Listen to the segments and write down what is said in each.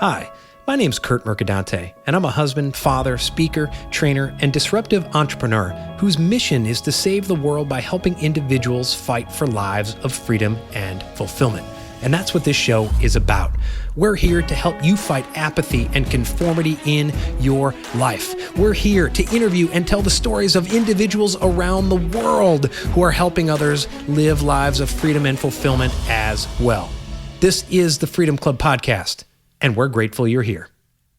Hi, my name's Kurt Mercadante, and I'm a husband, father, speaker, trainer, and disruptive entrepreneur whose mission is to save the world by helping individuals fight for lives of freedom and fulfillment. And that's what this show is about. We're here to help you fight apathy and conformity in your life. We're here to interview and tell the stories of individuals around the world who are helping others live lives of freedom and fulfillment as well. This is the Freedom Club Podcast, and we're grateful you're here.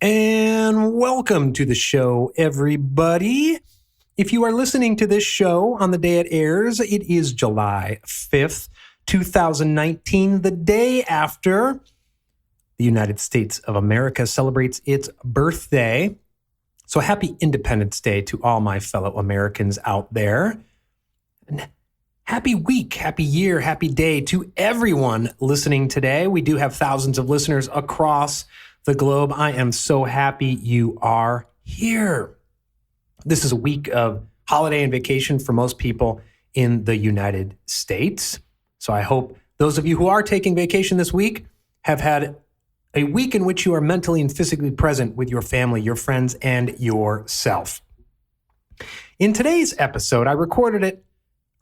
And welcome to the show, everybody. If you are listening to this show on the day it airs, it is July 5th, 2019, the day after the United States of America celebrates its birthday. So happy Independence Day to all my fellow Americans out there. And happy week, happy year, happy day to everyone listening today. We do have thousands of listeners across the globe. I am so happy you are here. This is a week of holiday and vacation for most people in the United States. So I hope those of you who are taking vacation this week have had a week in which you are mentally and physically present with your family, your friends, and yourself. In today's episode, I recorded it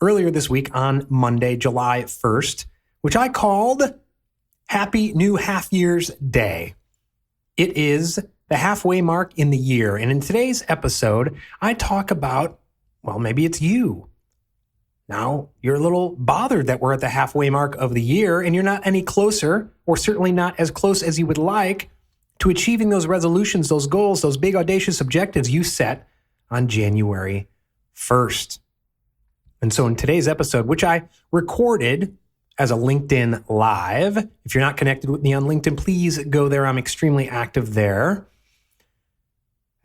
earlier this week on Monday, July 1st, which I called Happy New Half Year's Day. It is the halfway mark in the year. And in today's episode, I talk about, well, maybe it's you. Now, you're a little bothered that we're at the halfway mark of the year and you're not any closer, or certainly not as close as you would like, to achieving those resolutions, those goals, those big audacious objectives you set on January 1st. And so in today's episode, which I recorded as a LinkedIn Live, if you're not connected with me on LinkedIn, please go there. I'm extremely active there.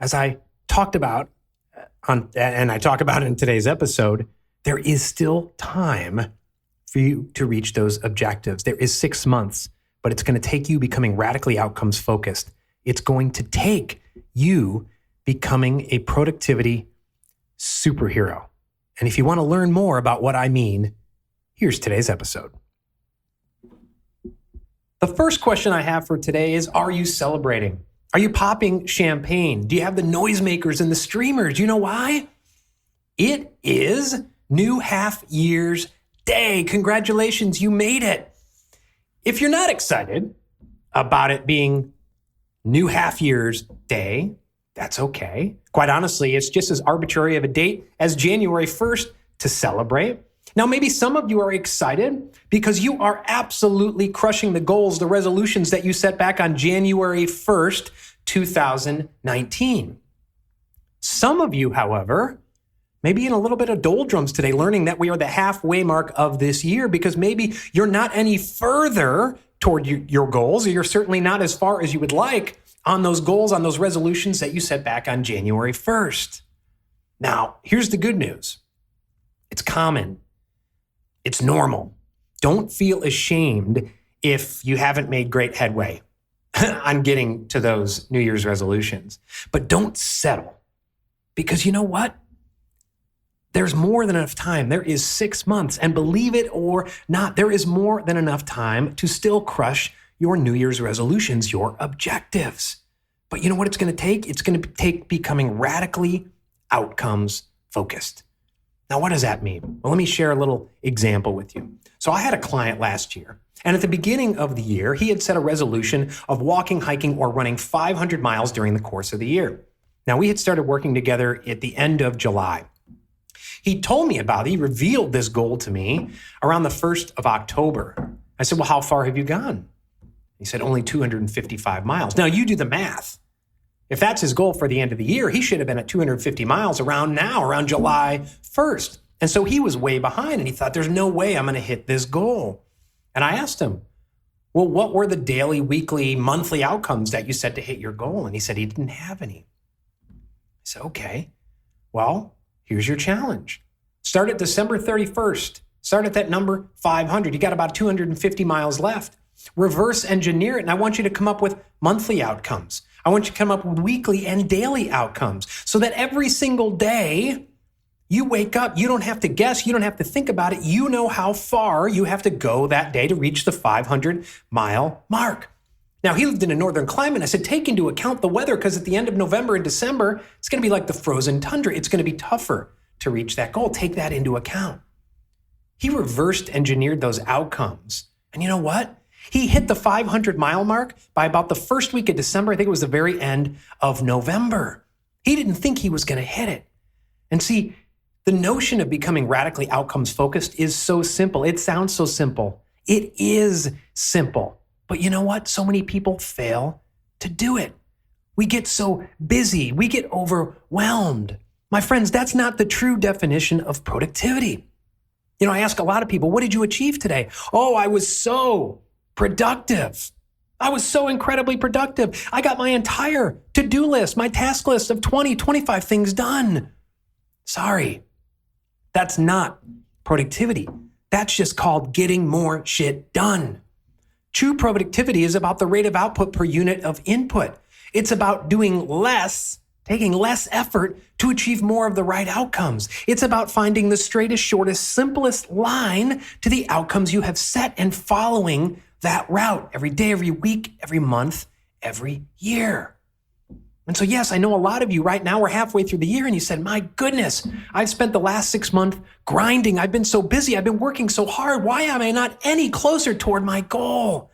As I talked about, and I talk about in today's episode, there is still time for you to reach those objectives. There is 6 months, but it's going to take you becoming radically outcomes focused. It's going to take you becoming a productivity superhero. And if you want to learn more about what I mean, here's today's episode. The first question I have for today is, are you celebrating? Are you popping champagne? Do you have the noisemakers and the streamers? You know why? It is New Half Year's Day. Congratulations, you made it. If you're not excited about it being New Half Year's Day, that's okay. Quite honestly, it's just as arbitrary of a date as January 1st to celebrate. Now, maybe some of you are excited because you are absolutely crushing the goals, the resolutions that you set back on January 1st, 2019. Some of you, however, maybe in a little bit of doldrums today, learning that we are the halfway mark of this year because maybe you're not any further toward your goals, or you're certainly not as far as you would like on those goals, on those resolutions that you set back on January 1st. Now, here's the good news. It's common. It's normal. Don't feel ashamed if you haven't made great headway on getting to those New Year's resolutions. But don't settle, because you know what? There's more than enough time. There is 6 months, and believe it or not, there is more than enough time to still crush your New Year's resolutions, your objectives. But you know what it's going to take? It's going to take becoming radically outcomes focused. Now, what does that mean? Well, let me share a little example with you. So I had a client last year, and at the beginning of the year, he had set a resolution of walking, hiking, or running 500 miles during the course of the year. Now, we had started working together at the end of July. He told me about it. He revealed this goal to me around the 1st of October. I said, well, how far have you gone? He said, only 255 miles. Now, you do the math. If that's his goal for the end of the year, he should have been at 250 miles around now, around July 1st. And so he was way behind, and he thought, there's no way I'm going to hit this goal. And I asked him, well, what were the daily, weekly, monthly outcomes that you set to hit your goal? And he said he didn't have any. I said, okay, well, here's your challenge. Start at December 31st. Start at that number 500. You got about 250 miles left. Reverse engineer it, and I want you to come up with monthly outcomes. I want you to come up with weekly and daily outcomes so that every single day you wake up, you don't have to guess, you don't have to think about it. You know how far you have to go that day to reach the 500-mile mark. Now, he lived in a northern climate. I said, take into account the weather, because at the end of November and December, it's going to be like the frozen tundra. It's going to be tougher to reach that goal. Take that into account. He reversed engineered those outcomes. And you know what? He hit the 500-mile mark by about the first week of December. I think it was the very end of November. He didn't think he was going to hit it. And see, the notion of becoming radically outcomes focused is so simple. It sounds so simple. It is simple. But you know what? So many people fail to do it. We get so busy. We get overwhelmed. My friends, that's not the true definition of productivity. You know, I ask a lot of people, what did you achieve today? Oh, I was so productive. I was so incredibly productive. I got my entire to-do list, my task list of 20, 25 things done. Sorry, that's not productivity. That's just called getting more shit done. True productivity is about the rate of output per unit of input. It's about doing less, taking less effort to achieve more of the right outcomes. It's about finding the straightest, shortest, simplest line to the outcomes you have set and following that route every day, every week, every month, every year. And so, yes, I know a lot of you right now, we're halfway through the year and you said, my goodness, I've spent the last 6 months grinding. I've been so busy. I've been working so hard. Why am I not any closer toward my goal?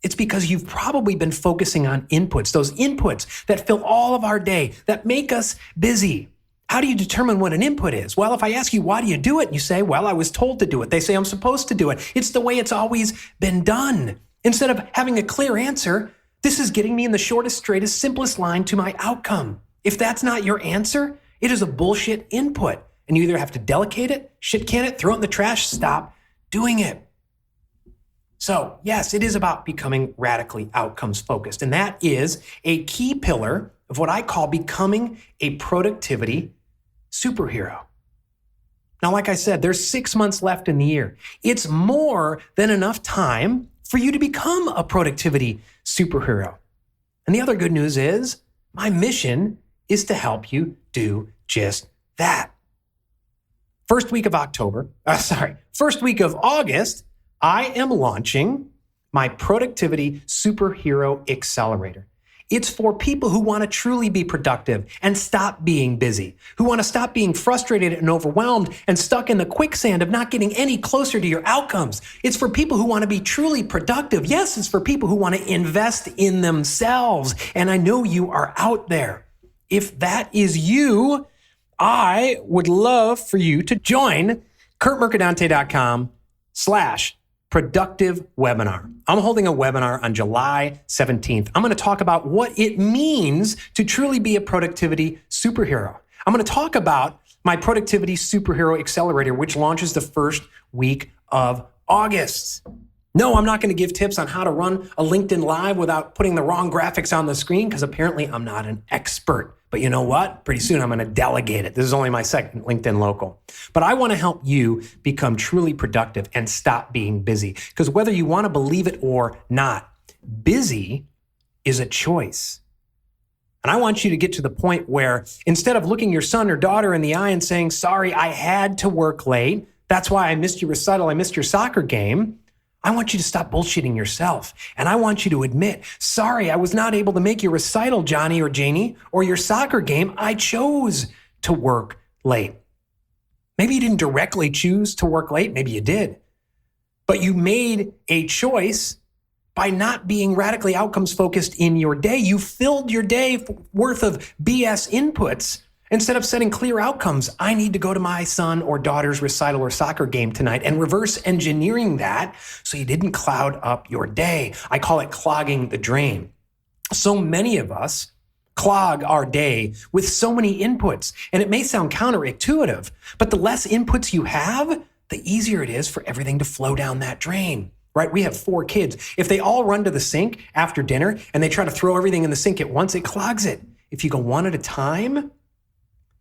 It's because you've probably been focusing on inputs, those inputs that fill all of our day, that make us busy. How do you determine what an input is? Well, if I ask you, why do you do it? And you say, well, I was told to do it. They say I'm supposed to do it. It's the way it's always been done. Instead of having a clear answer, this is getting me in the shortest, straightest, simplest line to my outcome. If that's not your answer, it is a bullshit input. And you either have to delegate it, shit can it, throw it in the trash, stop doing it. So yes, it is about becoming radically outcomes focused. And that is a key pillar of what I call becoming a productivity superhero. Now, like I said, there's 6 months left in the year. It's more than enough time for you to become a productivity superhero. And the other good news is my mission is to help you do just that. First week of August, I am launching my Productivity Superhero Accelerator. It's for people who want to truly be productive and stop being busy, who want to stop being frustrated and overwhelmed and stuck in the quicksand of not getting any closer to your outcomes. It's for people who want to be truly productive. Yes, it's for people who want to invest in themselves. And I know you are out there. If that is you, I would love for you to join kurtmercadante.com/productive webinar. I'm holding a webinar on July 17th. I'm going to talk about what it means to truly be a productivity superhero. I'm going to talk about my Productivity Superhero Accelerator, which launches the first week of August. No, I'm not going to give tips on how to run a LinkedIn Live without putting the wrong graphics on the screen, because apparently I'm not an expert. But you know what? Pretty soon I'm going to delegate it. This is only my second LinkedIn local. But I want to help you become truly productive and stop being busy. Because whether you want to believe it or not, busy is a choice. And I want you to get to the point where instead of looking your son or daughter in the eye and saying, sorry, I had to work late, that's why I missed your recital, I missed your soccer game, I want you to stop bullshitting yourself. And I want you to admit, sorry, I was not able to make your recital, Johnny or Janie, or your soccer game. I chose to work late. Maybe you didn't directly choose to work late. Maybe you did. But you made a choice by not being radically outcomes focused in your day. You filled your day worth of BS inputs. Instead of setting clear outcomes, I need to go to my son or daughter's recital or soccer game tonight, and reverse engineering that so you didn't cloud up your day. I call it clogging the drain. So many of us clog our day with so many inputs, and it may sound counterintuitive, but the less inputs you have, the easier it is for everything to flow down that drain. Right? We have 4 kids. If they all run to the sink after dinner and they try to throw everything in the sink at once, it clogs it. If you go one at a time,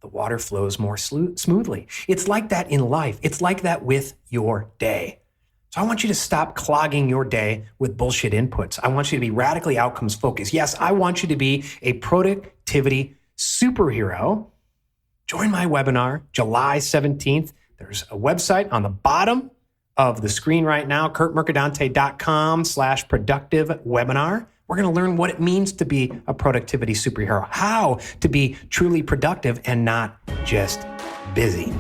the water flows more smoothly. It's like that in life. It's like that with your day. So I want you to stop clogging your day with bullshit inputs. I want you to be radically outcomes focused. Yes, I want you to be a productivity superhero. Join my webinar, July 17th. There's a website on the bottom of the screen right now, kurtmercadante.com/productive webinar. We're going to learn what it means to be a productivity superhero, how to be truly productive and not just busy.